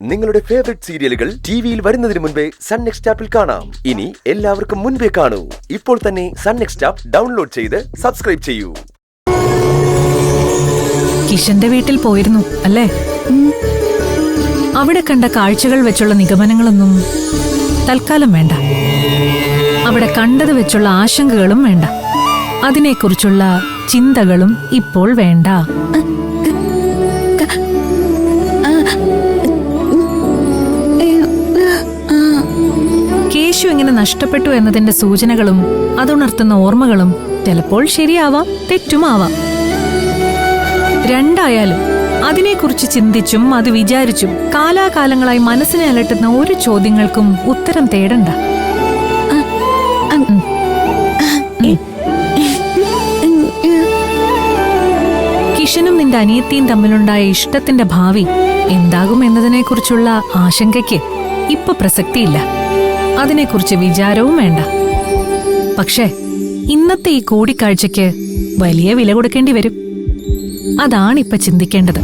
നിങ്ങളുടെ ഫേവറേറ്റ് സീരിയലുകൾ ടിവിയിൽ വരുന്നതിന് മുൻപേ സൺ നെക്സ്റ്റ് ആപ്പിൽ കാണാം. ഇനി എല്ലാവർക്കും മുൻപേ കാണൂ. ഇപ്പോൾ തന്നെ സൺ നെക്സ്റ്റ് ആപ്പ് ഡൗൺലോഡ് ചെയ്ത് സബ്സ്ക്രൈബ് ചെയ്യൂ. കിഷന്റെ വീട്ടിൽ പോയിരുന്നു അല്ലേ? അവിടെ കണ്ട കാഴ്ചകൾ വെച്ചുള്ള നിഗമനങ്ങളൊന്നും തൽക്കാലം വേണ്ട. അവിടെ കണ്ടത് വെച്ചുള്ള ആശങ്കകളും വേണ്ട. അതിനെക്കുറിച്ചുള്ള ചിന്തകളും ഇപ്പോൾ വേണ്ട. കേശു ഇങ്ങനെ നഷ്ടപ്പെട്ടു എന്നതിന്റെ സൂചനകളും അതുണർത്തുന്ന ഓർമ്മകളും ചിലപ്പോൾ ശരിയാവാം, തെറ്റുമാവാം. രണ്ടായാലും അതിനെക്കുറിച്ച് ചിന്തിച്ചും അത് വിചാരിച്ചും കാലാകാലങ്ങളായി മനസ്സിനെ അലട്ടുന്ന ഒരു ചോദ്യങ്ങൾക്കും ഉത്തരം തേടണ്ട. കിഷനും നിന്റെ അനിയത്തിയും തമ്മിലുണ്ടായ ഇഷ്ടത്തിന്റെ ഭാവി എന്താകും എന്നതിനെക്കുറിച്ചുള്ള ആശങ്കയ്ക്ക് ഇപ്പൊ പ്രസക്തിയില്ല. അതിനെക്കുറിച്ച് വിചാരവും വേണ്ട. പക്ഷേ ഇന്നത്തെ ഈ കൂടിക്കാഴ്ചയ്ക്ക് വലിയ വില കൊടുക്കേണ്ടി വരും. അതാണിപ്പൊ ചിന്തിക്കേണ്ടത്.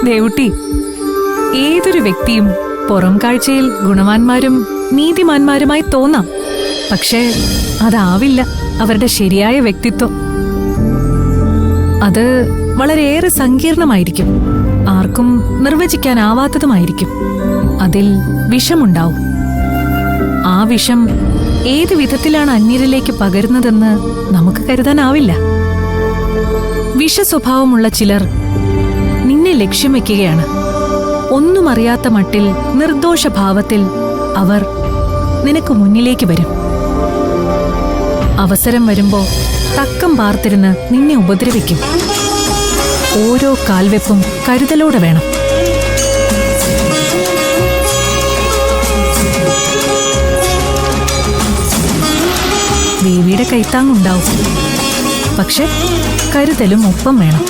ദേവുട്ടി, ഏതൊരു വ്യക്തിയും പുറം കാഴ്ചയിൽ ഗുണവാന്മാരും നീതിമാന്മാരുമായി തോന്നാം. പക്ഷേ അതാവില്ല അവരുടെ ശരിയായ വ്യക്തിത്വം. അത് വളരെയേറെ സങ്കീർണമായിരിക്കും, ആർക്കും നിർവചിക്കാനാവാത്തതുമായിരിക്കും. അതിൽ വിഷമുണ്ടാവും. ആ വിഷം ഏത് വിധത്തിലാണ് അന്യരിലേക്ക് പകരുന്നതെന്ന് നമുക്ക് കരുതാനാവില്ല. വിഷസ്വഭാവമുള്ള ചിലർ നിന്നെ ലക്ഷ്യം വെക്കുകയാണ്. ഒന്നും അറിയാത്ത മട്ടിൽ നിർദോഷഭാവത്തിൽ അവർ നിനക്ക് മുന്നിലേക്ക് വരും. അവസരം വരുമ്പോ തക്കം പാർത്തിരുന്ന് നിന്നെ ഉപദ്രവിക്കും. ഓരോ കാൽവെപ്പും കരുതലോടെ വേണം. ദേവിയുടെ കൈത്താങ്ങുണ്ടാവും, പക്ഷെ കരുതലും ഒപ്പം വേണം.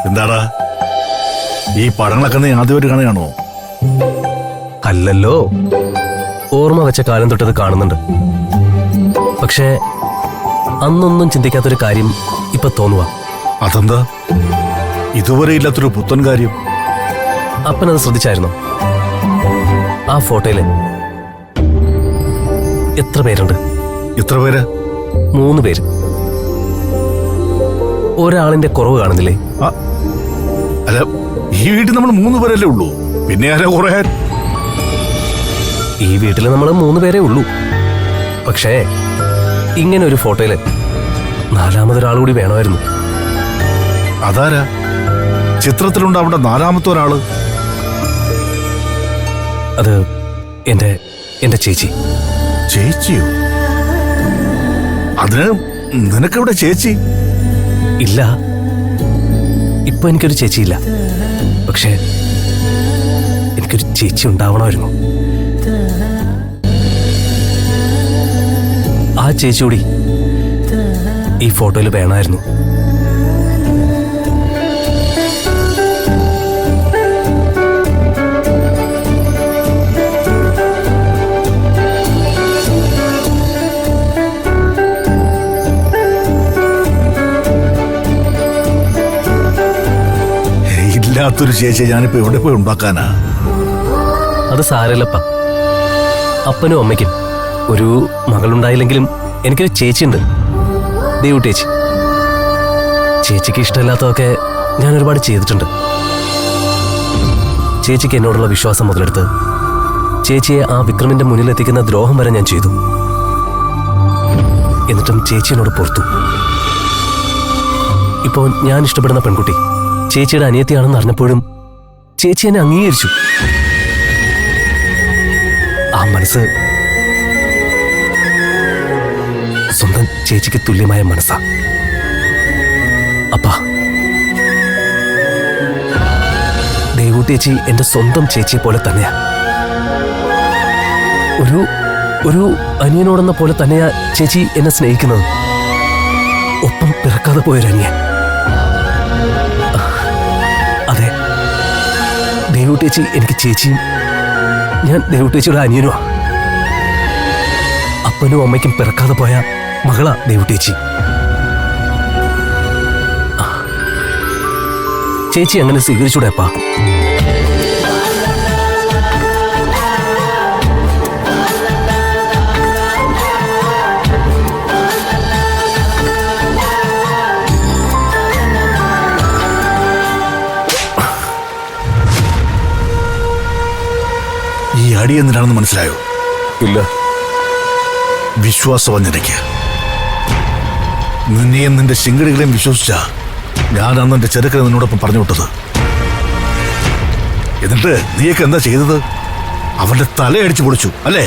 എന്താടാ ഈ പടങ്ങളൊക്കെ നീ ആദ്യമായിട്ട് കാണുകയാണോ? അല്ലല്ലോ, ഓർമ്മ വെച്ച കാലം തൊട്ടത് കാണുന്നുണ്ട്. പക്ഷേ അന്നൊന്നും ചിന്തിക്കാത്തൊരു കാര്യം ഇപ്പൊ തോന്നുക. അതെന്താ ഇതുവരെ ഇല്ലാത്തൊരു പുത്തൻ കാര്യം? അപ്പനത് ശ്രദ്ധിച്ചായിരുന്നോ? ആ ഫോട്ടോയില് എത്ര പേരുണ്ട്? എത്ര പേര്? 3 പേര്. ഒരാളിന്റെ കുറവ് കാണുന്നില്ലേ? അല്ല, ഈ വീട്ടിൽ നമ്മൾ 3 പേരല്ലേ ഉള്ളൂ, പിന്നെ ആരാ കുറെ? ഈ വീട്ടില് നമ്മൾ 3 പേരേ ഉള്ളൂ. പക്ഷേ ഇങ്ങനെ ഒരു ഫോട്ടോയില് 4മതൊരാൾ കൂടി വേണമായിരുന്നു. അതാരാ? ചിത്രത്തിലുണ്ട് അവിടെ 4മത്തെ ഒരാള്. അത് എന്റെ ചേച്ചി. ചേച്ചിയോ? അതിന് നിനക്കെവിടെ ചേച്ചി? ഇല്ല, ഇപ്പൊ എനിക്കൊരു ചേച്ചിയില്ല. പക്ഷെ എനിക്കൊരു ചേച്ചി ഉണ്ടാവണമായിരുന്നു. ആ ചേച്ചി കൂടി ഈ ഫോട്ടോയിൽ വേണമായിരുന്നു. ഇല്ലാത്തൊരു ചേച്ചി ഞാനിപ്പോ എവിടെ പോയി ഉണ്ടാക്കാനാ? അത് സാരല്ലപ്പ. അപ്പനും അമ്മയ്ക്കും ഒരു മകളുണ്ടായില്ലെങ്കിലും എനിക്കൊരു ചേച്ചിയുണ്ട്, ദേവുട്ടേച്ചി. ചേച്ചിക്ക് ഇഷ്ടമില്ലാത്തതൊക്കെ ഞാൻ ഒരുപാട് ചെയ്തിട്ടുണ്ട്. ചേച്ചിക്ക് എന്നോടുള്ള വിശ്വാസം മുതലെടുത്ത് ചേച്ചിയെ ആ വിക്രമിന്റെ മുന്നിലെത്തിക്കുന്ന ദ്രോഹം വരെ ഞാൻ ചെയ്തു. എന്നിട്ടും ചേച്ചി എന്നോട് പുറത്തു. ഇപ്പോ ഞാൻ ഇഷ്ടപ്പെടുന്ന പെൺകുട്ടി ചേച്ചിയുടെ അനിയത്തിയാണെന്ന് അറിഞ്ഞപ്പോഴും ചേച്ചി എന്നെ അംഗീകരിച്ചു. ആ മനസ്സ് സ്വന്തം ചേച്ചിക്ക് തുല്യമായ മനസ്സാ. അപ്പാ, ദേവൂട്ടേച്ചി എന്റെ സ്വന്തം ചേച്ചിയെ പോലെ തന്നെയാ. ഒരു അനിയനോടെന്ന പോലെ തന്നെയാ ചേച്ചി എന്നെ സ്നേഹിക്കുന്നത്. ഒപ്പം പിറക്കാതെ പോയൊരനിയൻ. അതെ, ദേവൂട്ടേച്ചി എനിക്ക് ചേച്ചിയും ഞാൻ ദേവൂട്ടേച്ചിയുടെ അനിയനുമാ. അപ്പനും അമ്മയ്ക്കും പിറക്കാതെ പോയ മകളാ ദേവൂട്ടേച്ചി. ചേച്ചി അങ്ങനെ സ്വീകരിച്ചൂടെ അപ്പാ? ഈ അടി എന്തിനാണെന്ന് മനസ്സിലായോ? ഇല്ല. വിശ്വാസവഞ്ചനയ്ക്ക്. നിന്നെയും നിന്റെ ശിങ്കടികളെയും വിശ്വസിച്ച ഞാൻ അന്ന് എന്റെ ചെറുക്കനെ നിന്നോടൊപ്പം പറഞ്ഞു വിട്ടത്. എന്നിട്ട് നീയൊക്കെ എന്താ ചെയ്തത്? അവന്റെ തലയടിച്ചു പൊളിച്ചു അല്ലേ?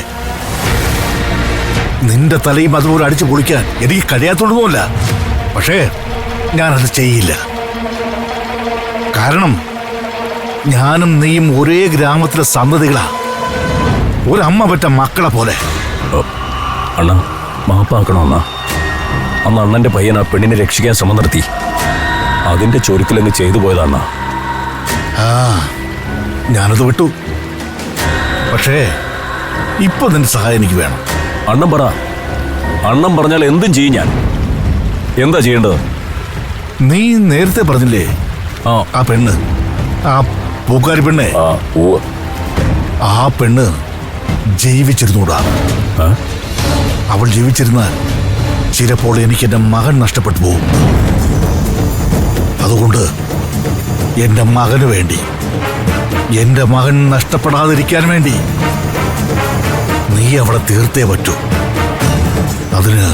നിന്റെ തലയും അതുപോലെ അടിച്ചു പൊളിക്കാൻ എനിക്ക് കഴിയാത്തോണ്ടൊന്നുമല്ല. പക്ഷേ ഞാനത് ചെയ്യില്ല. കാരണം ഞാനും നീയും ഒരേ ഗ്രാമത്തിലെ സന്തതികളാ. ഒരമ്മ പെറ്റ മക്കളെ പോലെ. അണ്ണ, മാപ്പാക്കണോ അണ്ണ? അന്ന് അണ്ണന്റെ പയ്യൻ ആ പെണ്ണിനെ രക്ഷിക്കാൻ ശ്രമം നടത്തി. അതിന്റെ ചൊരുക്കിലങ്ങ് ചെയ്തു പോയതാണ്. ആ, ഞാനത് വിട്ടു. പക്ഷേ ഇപ്പൊ നിന്റെ സഹായം എനിക്ക് വേണം. അണ്ണൻ പറ. അണ്ണൻ പറഞ്ഞാൽ എന്തും ചെയ്യും ഞാൻ. എന്താ ചെയ്യേണ്ടത്? നീ നേരത്തെ പറഞ്ഞില്ലേ ആ പെണ്ണ്, ആ പൂക്കാരി പെണ്ണെ, ആ പെണ്ണ് ജീവിച്ചിരുന്നൂടാ. അവൾ ജീവിച്ചിരുന്നാൽ ചിലപ്പോൾ എനിക്ക് എന്റെ മകൻ നഷ്ടപ്പെട്ടു പോകും. അതുകൊണ്ട് എന്റെ മകന് വേണ്ടി, എന്റെ മകൻ നഷ്ടപ്പെടാതിരിക്കാൻ വേണ്ടി നീ അവളെ തീർത്തേ പറ്റൂ. അതിന്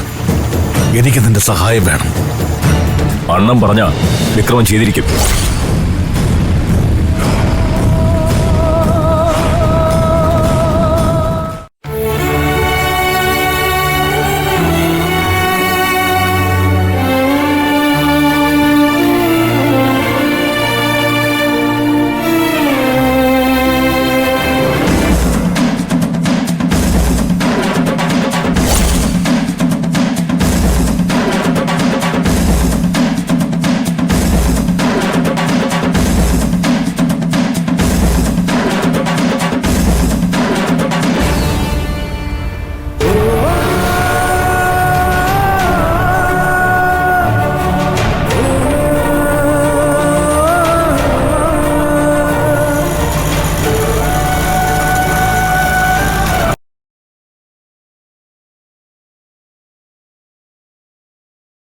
എനിക്ക് നിന്റെ സഹായം വേണം. അണ്ണൻ പറഞ്ഞ വിക്രമം ചെയ്തിരിക്കും.